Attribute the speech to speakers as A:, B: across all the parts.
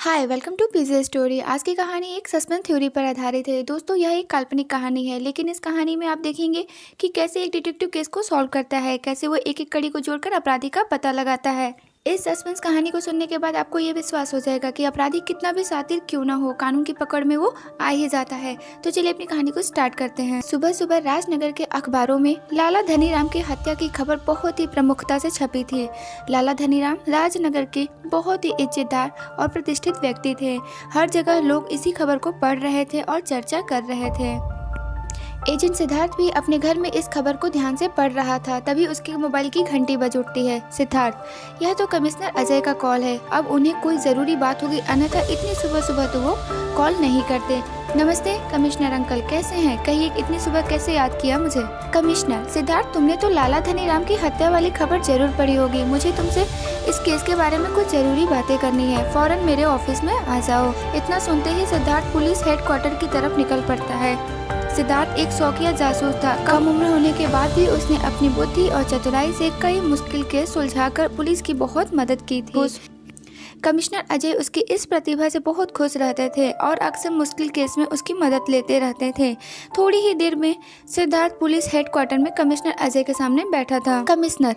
A: Hi welcome to PJ story. आज की कहानी एक सस्पेंस थ्योरी पर आधारित है। दोस्तों, यह एक काल्पनिक कहानी है, लेकिन इस कहानी में आप देखेंगे कि कैसे एक डिटेक्टिव केस को सॉल्व करता है, कैसे वो एक एक कड़ी को जोड़कर अपराधी का पता लगाता है। इस सस्पेंस कहानी को सुनने के बाद आपको ये विश्वास हो जाएगा कि अपराधी कितना भी शातिर क्यों ना हो, कानून की पकड़ में वो आ ही जाता है। तो चलिए अपनी कहानी को स्टार्ट करते हैं। सुबह सुबह राजनगर के अखबारों में लाला धनीराम की हत्या की खबर बहुत ही प्रमुखता से छपी थी। लाला धनीराम राजनगर के बहुत ही इज्जतदार और प्रतिष्ठित व्यक्ति थे। हर जगह लोग इसी खबर को पढ़ रहे थे और चर्चा कर रहे थे। एजेंट सिद्धार्थ भी अपने घर में इस खबर को ध्यान से पढ़ रहा था। तभी उसके मोबाइल की घंटी बज उठती है। सिद्धार्थ, यह तो कमिश्नर अजय का कॉल है। अब उन्हें कोई जरूरी बात होगी, अन्यथा इतनी सुबह सुबह तो वो कॉल नहीं करते। नमस्ते कमिश्नर अंकल, कैसे हैं? कहिए, इतनी सुबह कैसे याद किया मुझे? कमिश्नर सिद्धार्थ, तुमने तो लाला धनीराम की हत्या वाली खबर जरूर पढ़ी होगी। मुझे तुमसे इस केस के बारे में कुछ जरूरी बातें करनी है। फौरन मेरे ऑफिस में आ जाओ। इतना सुनते ही सिद्धार्थ पुलिस हेडक्वार्टर की तरफ निकल पड़ता है। सिद्धार्थ एक शौकिया जासूस था। कम उम्र होने के बाद भी उसने अपनी बुद्धि और चतुराई से कई मुश्किल केस सुलझाकर पुलिस की बहुत मदद की थी। कमिश्नर अजय उसकी इस प्रतिभा से बहुत खुश रहते थे और अक्सर मुश्किल केस में उसकी मदद लेते रहते थे। थोड़ी ही देर में सिद्धार्थ पुलिस हेडक्वार्टर में कमिश्नर अजय के सामने बैठा था। कमिश्नर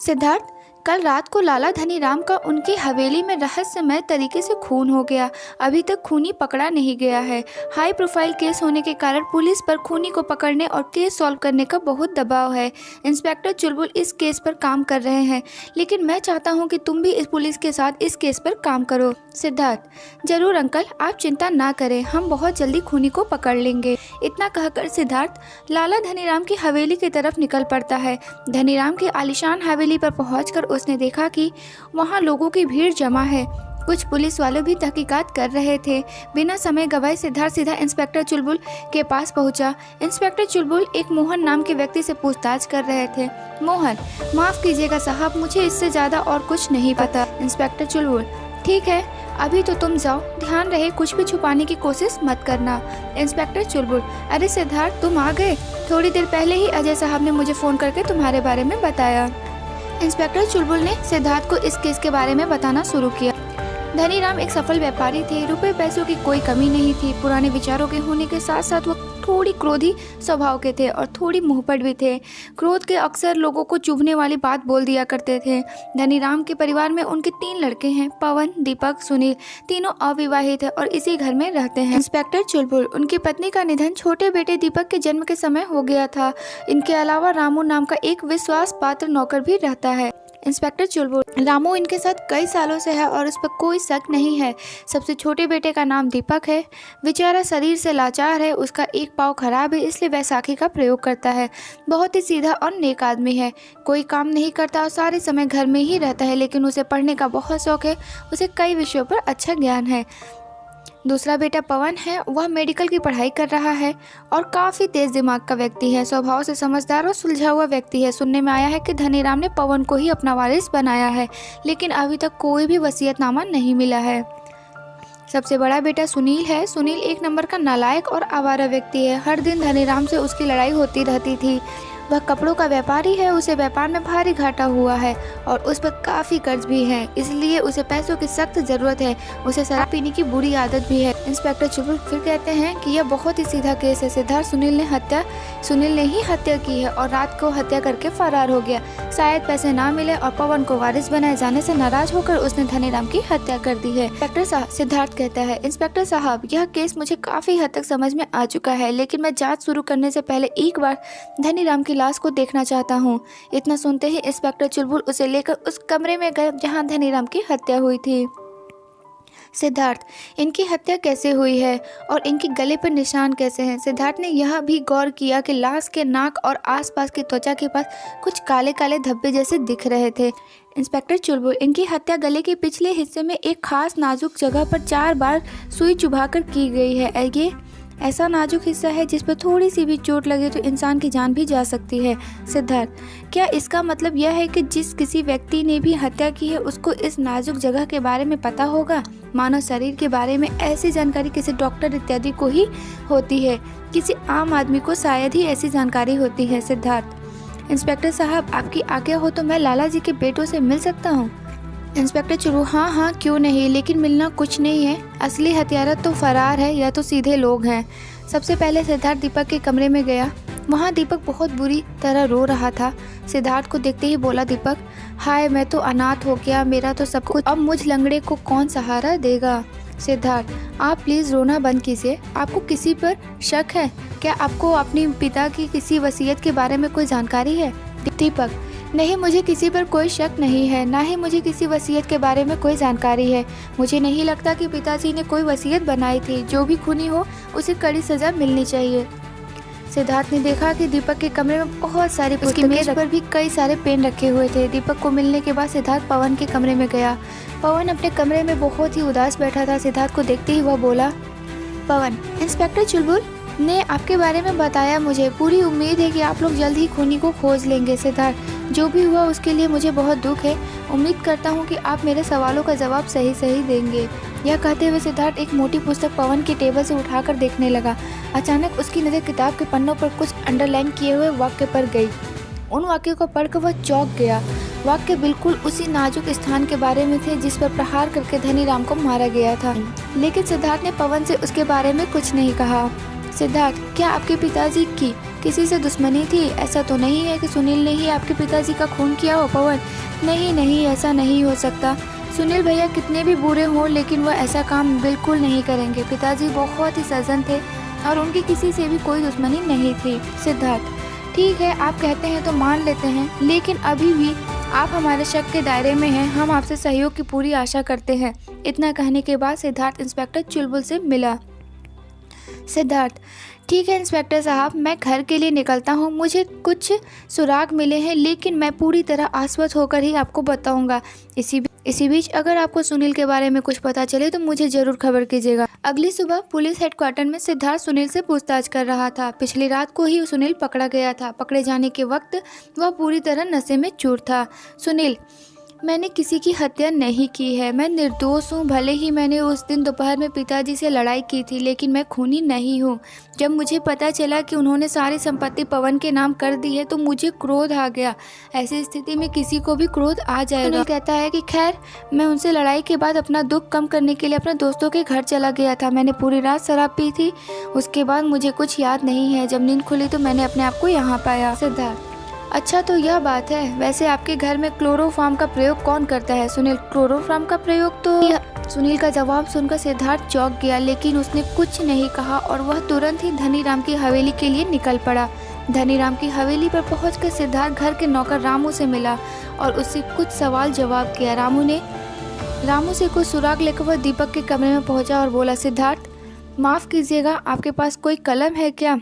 A: सिद्धार्थ, कल रात को लाला धनीराम का उनकी हवेली में रहस्यमय तरीके से खून हो गया। अभी तक खूनी पकड़ा नहीं गया है। हाई प्रोफाइल केस होने के कारण पुलिस पर खूनी को पकड़ने और केस सॉल्व करने का बहुत दबाव है। इंस्पेक्टर चुलबुल इस केस पर काम कर रहे हैं, लेकिन मैं चाहता हूं कि तुम भी इस पुलिस के साथ इस केस पर काम करो। सिद्धार्थ, जरूर अंकल, आप चिंता ना करें, हम बहुत जल्दी खूनी को पकड़ लेंगे। इतना कहकर सिद्धार्थ लाला धनीराम की हवेली की तरफ निकल पड़ता है। धनीराम की आलीशान हवेली पर पहुंचकर उसने देखा कि वहां लोगों की भीड़ जमा है। कुछ पुलिस वाले भी तहकीकात कर रहे थे। बिना समय गवाए सिद्धार्थ सीधा इंस्पेक्टर चुलबुल के पास पहुंचा। इंस्पेक्टर चुलबुल एक मोहन नाम के व्यक्ति से पूछताछ कर रहे थे। मोहन, माफ कीजिएगा साहब, मुझे इससे ज्यादा और कुछ नहीं पता। इंस्पेक्टर चुलबुल, ठीक है, अभी तो तुम जाओ, ध्यान रहे कुछ भी छुपाने की कोशिश मत करना। इंस्पेक्टर चुलबुल, अरे सिद्धार्थ, तुम आ गए? थोड़ी देर पहले ही अजय साहब ने मुझे फोन करके तुम्हारे बारे में बताया। इंस्पेक्टर चुलबुल ने सिद्धार्थ को इस केस के बारे में बताना शुरू किया। धनीराम एक सफल व्यापारी थे। रुपए पैसों की कोई कमी नहीं थी। पुराने विचारों के होने के साथ साथ वो थोड़ी क्रोधी स्वभाव के थे और थोड़ी मुंहपट भी थे। क्रोध के अक्सर लोगों को चुभने वाली बात बोल दिया करते थे। धनीराम के परिवार में उनके 3 लड़के हैं, पवन, दीपक, सुनील। तीनों अविवाहित है और इसी घर में रहते हैं। इंस्पेक्टर चुलबुल, उनकी पत्नी का निधन छोटे बेटे दीपक के जन्म के समय हो गया था। इनके अलावा रामू नाम का एक विश्वास पात्र नौकर भी रहता है। इंस्पेक्टर चुलबुल, रामू इनके साथ कई सालों से है और उस पर कोई शक नहीं है। सबसे छोटे बेटे का नाम दीपक है। बेचारा शरीर से लाचार है, उसका एक पाँव खराब है, इसलिए वैसाखी का प्रयोग करता है। बहुत ही सीधा और नेक आदमी है। कोई काम नहीं करता और सारे समय घर में ही रहता है, लेकिन उसे पढ़ने का बहुत शौक है। उसे कई विषयों पर अच्छा ज्ञान है। दूसरा बेटा पवन है, वह मेडिकल की पढ़ाई कर रहा है और काफ़ी तेज दिमाग का व्यक्ति है। स्वभाव से समझदार और सुलझा हुआ व्यक्ति है। सुनने में आया है कि धनीराम ने पवन को ही अपना वारिस बनाया है, लेकिन अभी तक कोई भी वसीयतनामा नहीं मिला है। सबसे बड़ा बेटा सुनील है। सुनील एक नंबर का नालायक और आवारा व्यक्ति है। हर दिन धनीराम से उसकी लड़ाई होती रहती थी। वह कपड़ों का व्यापारी है। उसे व्यापार में भारी घाटा हुआ है और उस पर काफ़ी कर्ज भी है, इसलिए उसे पैसों की सख्त ज़रूरत है। उसे शराब पीने की बुरी आदत भी है। इंस्पेक्टर चुलबुल फिर कहते हैं कि यह बहुत ही सीधा केस है। सिद्धार्थ, सुनील ने ही हत्या की है और रात को हत्या करके फरार हो गया। शायद पैसे ना मिले और पवन को वारिस बनाए जाने से नाराज होकर उसने धनीराम की हत्या कर दी है। इंस्पेक्टर साहब, सिद्धार्थ कहता है, इंस्पेक्टर साहब, यह केस मुझे काफ़ी हद तक समझ में आ चुका है, लेकिन मैं जाँच शुरू करने से पहले एक बार धनीराम की लाश को देखना चाहता हूँ। इतना सुनते ही इंस्पेक्टर चुलबुल उसे लेकर उस कमरे में गए जहाँ धनीराम की हत्या हुई थी। सिद्धार्थ, इनकी हत्या कैसे हुई है और इनके गले पर निशान कैसे हैं? सिद्धार्थ ने यह भी गौर किया कि लाश के नाक और आसपास की त्वचा के पास कुछ काले काले धब्बे जैसे दिख रहे थे। इंस्पेक्टर चुलबुल, इनकी हत्या गले के पिछले हिस्से में एक खास नाजुक जगह पर 4 बार सुई चुभाकर की गई है। ये ऐसा नाजुक हिस्सा है जिस पर थोड़ी सी भी चोट लगे तो इंसान की जान भी जा सकती है। सिद्धार्थ, क्या इसका मतलब यह है कि जिस किसी व्यक्ति ने भी हत्या की है उसको इस नाजुक जगह के बारे में पता होगा? मानव शरीर के बारे में ऐसी जानकारी किसी डॉक्टर इत्यादि को ही होती है, किसी आम आदमी को शायद ही ऐसी जानकारी होती है। सिद्धार्थ, इंस्पेक्टर साहब, आपकी आज्ञा हो तो मैं लाला जी के बेटों से मिल सकता हूँ? इंस्पेक्टर चुरू, हाँ हाँ क्यों नहीं, लेकिन मिलना कुछ नहीं है। असली हत्यारा तो फरार है या तो सीधे लोग हैं। सबसे पहले सिद्धार्थ दीपक के कमरे में गया। वहाँ दीपक बहुत बुरी तरह रो रहा था। सिद्धार्थ को देखते ही बोला दीपक, हाय मैं तो अनाथ हो गया, मेरा तो सब कुछ, अब मुझ लंगड़े को कौन सहारा देगा। सिद्धार्थ, आप प्लीज़ रोना बंद कीजिए। आपको किसी पर शक है क्या? आपको अपने पिता की किसी वसीयत के बारे में कोई जानकारी है? दीपक, नहीं मुझे किसी पर कोई शक नहीं है, ना ही मुझे किसी वसीयत के बारे में कोई जानकारी है। मुझे नहीं लगता कि पिताजी ने कोई वसीयत बनाई थी। जो भी खूनी हो उसे कड़ी सज़ा मिलनी चाहिए। सिद्धार्थ ने देखा कि दीपक के कमरे में बहुत सारी पुस्तकें, मेज पर भी कई सारे पेन रखे हुए थे। दीपक को मिलने के बाद सिद्धार्थ पवन के कमरे में गया। पवन अपने कमरे में बहुत ही उदास बैठा था। सिद्धार्थ को देखते ही वह बोला, पवन, इंस्पेक्टर चुलबुल ने आपके बारे में बताया मुझे। पूरी उम्मीद है कि आप लोग जल्द ही खूनी को खोज लेंगे। सिद्धार्थ, जो भी हुआ उसके लिए मुझे बहुत दुख है। उम्मीद करता हूँ कि आप मेरे सवालों का जवाब सही सही देंगे। यह कहते हुए सिद्धार्थ एक मोटी पुस्तक पवन की टेबल से उठाकर देखने लगा। अचानक उसकी नज़र किताब के पन्नों पर कुछ अंडरलाइन किए हुए वाक्य पर गई। उन वाक्यों को पढ़कर वह चौंक गया। वाक्य बिल्कुल उसी नाजुक स्थान के बारे में थे जिस पर प्रहार करके धनीराम को मारा गया था। लेकिन सिद्धार्थ ने पवन से उसके बारे में कुछ नहीं कहा। सिद्धार्थ, क्या आपके पिताजी की किसी से दुश्मनी थी? ऐसा तो नहीं है कि सुनील ने ही आपके पिताजी का खून किया हो? पवन, नहीं नहीं, ऐसा नहीं हो सकता। सुनील भैया कितने भी बुरे हों लेकिन वह ऐसा काम बिल्कुल नहीं करेंगे। पिताजी बहुत ही सज्जन थे और उनकी किसी से भी कोई दुश्मनी नहीं थी। सिद्धार्थ, ठीक है, आप कहते हैं तो मान लेते हैं, लेकिन अभी भी आप हमारे शक के दायरे में हैं। हम आपसे सहयोग की पूरी आशा करते हैं। इतना कहने के बाद सिद्धार्थ इंस्पेक्टर चुलबुल से मिला। सिद्धार्थ, ठीक है इंस्पेक्टर साहब, मैं घर के लिए निकलता हूँ। मुझे कुछ सुराग मिले हैं लेकिन मैं पूरी तरह आश्वस्त होकर ही आपको बताऊंगा। इसी बीच अगर आपको सुनील के बारे में कुछ पता चले तो मुझे जरूर खबर कीजिएगा। अगली सुबह पुलिस हेडक्वार्टर में सिद्धार्थ सुनील से पूछताछ कर रहा था। पिछली रात को ही सुनील पकड़ा गया था। पकड़े जाने के वक्त वह पूरी तरह नशे में चूर था। सुनील, मैंने किसी की हत्या नहीं की है, मैं निर्दोष हूँ। भले ही मैंने उस दिन दोपहर में पिताजी से लड़ाई की थी लेकिन मैं खूनी नहीं हूँ। जब मुझे पता चला कि उन्होंने सारी संपत्ति पवन के नाम कर दी है तो मुझे क्रोध आ गया। ऐसी स्थिति में किसी को भी क्रोध आ जाएगा। सुनील कहता है कि खैर, मैं उनसे लड़ाई के बाद अपना दुख कम करने के लिए अपने दोस्तों के घर चला गया था। मैंने पूरी रात शराब पी थी। उसके बाद मुझे कुछ याद नहीं है। जब नींद खुली तो मैंने अपने आप को यहाँ पाया। सिद्धार्थ, अच्छा तो यह बात है। वैसे आपके घर में क्लोरोफॉर्म का प्रयोग कौन करता है? सुनील, क्लोरोफॉर्म का प्रयोग तो। सुनील का जवाब सुनकर सिद्धार्थ चौंक गया लेकिन उसने कुछ नहीं कहा और वह तुरंत ही धनीराम की हवेली के लिए निकल पड़ा। धनीराम की हवेली पर पहुंचकर सिद्धार्थ घर के नौकर रामू से मिला और उससे कुछ सवाल जवाब किया। रामू से कुछ सुराग लेकर वह दीपक के कमरे में पहुंचा और बोला, सिद्धार्थ माफ़ कीजिएगा, आपके पास कोई कलम है क्या?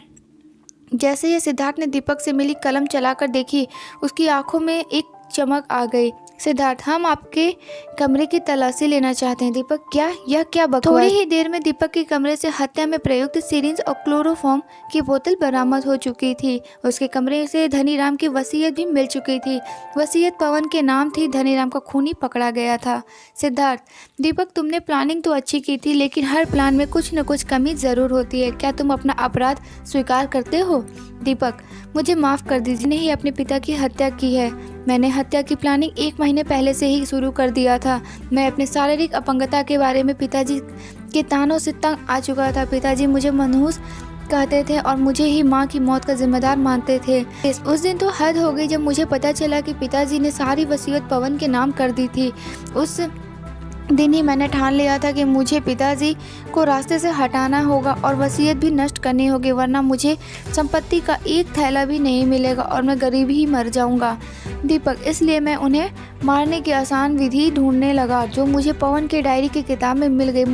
A: जैसे ही सिद्धार्थ ने दीपक से मिली कलम चलाकर देखी, उसकी आंखों में एक चमक आ गई। सिद्धार्थ, हम आपके कमरे की तलाशी लेना चाहते हैं। दीपक, क्या? यह क्या बकवास? थोड़ी ही देर में दीपक के कमरे से हत्या में प्रयुक्त सिरिंज और क्लोरोफॉर्म की बोतल बरामद हो चुकी थी। उसके कमरे से धनीराम की वसीयत भी मिल चुकी थी। वसीयत पवन के नाम थी। धनीराम का खूनी पकड़ा गया था। सिद्धार्थ, दीपक, तुमने प्लानिंग तो अच्छी की थी लेकिन हर प्लान में कुछ न कुछ कमी ज़रूर होती है। क्या तुम अपना अपराध स्वीकार करते हो? दीपक, मुझे माफ़ कर दीजिए, मैंने ही अपने पिता की हत्या की है। मैंने हत्या की प्लानिंग 1 महीने पहले से ही शुरू कर दिया था। मैं अपने शारीरिक अपंगता के बारे में पिताजी के तानों से तंग आ चुका था। पिताजी मुझे मनहूस कहते थे और मुझे ही माँ की मौत का जिम्मेदार मानते थे। उस दिन तो हद हो गई जब मुझे पता चला कि पिताजी ने सारी वसीयत पवन के नाम कर दी थी। उस दिन ही मैंने ठान लिया था कि मुझे पिताजी को रास्ते से हटाना होगा और वसीयत भी नष्ट करनी होगी, वरना मुझे संपत्ति का एक थैला भी नहीं मिलेगा और मैं गरीब ही मर जाऊंगा। दीपक, इसलिए मैं उन्हें मारने की आसान विधि ढूंढने लगा जो मुझे पवन की डायरी की किताब में मिल गई।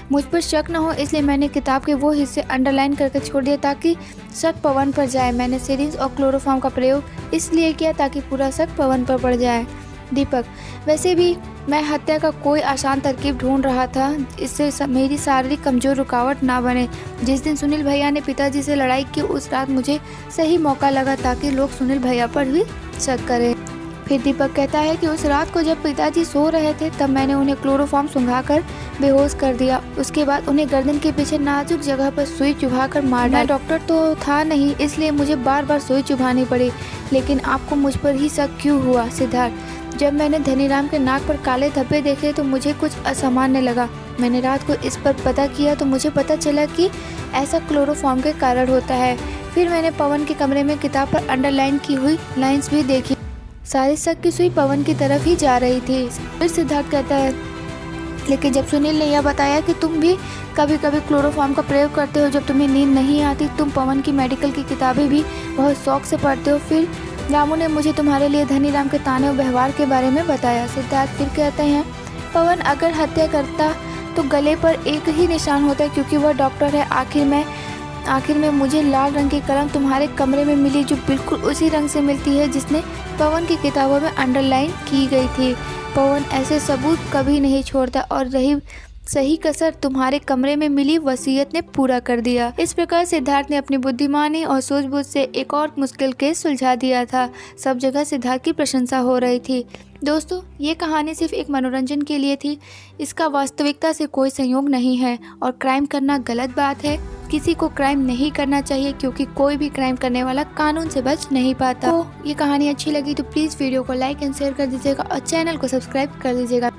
A: मुझ पर शक न हो इसलिए मैंने किताब के वो हिस्से अंडरलाइन करके छोड़ दिए ताकि शक पवन पर जाए। मैंने सिरिंज और क्लोरोफॉर्म का प्रयोग इसलिए किया ताकि पूरा शक पवन पर पड़ जाए। दीपक, वैसे भी मैं हत्या का कोई आसान तरकीब ढूंढ रहा था, इससे मेरी शारीरिक कमजोर रुकावट ना बने। जिस दिन सुनील भैया ने पिताजी से लड़ाई की उस रात मुझे सही मौका लगा ताकि लोग सुनील भैया पर भी शक करें। फिर दीपक कहता है कि उस रात को जब पिताजी सो रहे थे तब मैंने उन्हें क्लोरोफॉर्म सुंघाकर बेहोश कर दिया। उसके बाद उन्हें गर्दन के पीछे नाजुक जगह पर सुई चुभाकर मार डाला। मैं डॉक्टर तो था नहीं इसलिए मुझे बार बार सुई चुभानी पड़ी, लेकिन आपको मुझ पर ही शक क्यों हुआ? सिद्धार्थ, जब मैंने धनीराम के नाक पर काले धब्बे देखे तो मुझे कुछ असामान्य लगा। मैंने रात को इस पर पता किया तो मुझे पता चला कि ऐसा क्लोरोफॉर्म के कारण होता है। फिर मैंने पवन के कमरे में किताब पर अंडरलाइन की हुई लाइंस भी देखी। सारी शक की सुई पवन की तरफ ही जा रही थी। फिर सिद्धार्थ कहता है, लेकिन जब सुनील ने यह बताया कि तुम भी कभी कभी क्लोरोफॉर्म का प्रयोग करते हो जब तुम्हें नींद नहीं आती, तुम पवन की मेडिकल की किताबें भी बहुत शौक से पढ़ते हो, फिर रामू ने मुझे तुम्हारे लिए धनीराम के ताने और व्यवहार के बारे में बताया। सिद्धार्थ फिर कहते हैं, पवन अगर हत्या करता तो गले पर एक ही निशान होता है क्योंकि वह डॉक्टर है। आखिर में मुझे लाल रंग की कलम तुम्हारे कमरे में मिली जो बिल्कुल उसी रंग से मिलती है जिसने पवन की किताबों में अंडरलाइन की गई थी। पवन ऐसे सबूत कभी नहीं छोड़ता और रही सही कसर तुम्हारे कमरे में मिली वसीयत ने पूरा कर दिया। इस प्रकार सिद्धार्थ ने अपनी बुद्धिमानी और सूझबूझ से एक और मुश्किल केस सुलझा दिया था। सब जगह सिद्धार्थ की प्रशंसा हो रही थी। दोस्तों, ये कहानी सिर्फ एक मनोरंजन के लिए थी। इसका वास्तविकता से कोई संयोग नहीं है और क्राइम करना गलत बात है। किसी को क्राइम नहीं करना चाहिए क्योंकि कोई भी क्राइम करने वाला कानून से बच नहीं पाता। तो ये कहानी अच्छी लगी तो प्लीज़ वीडियो को लाइक एंड शेयर कर दीजिएगा और चैनल को सब्सक्राइब कर दीजिएगा।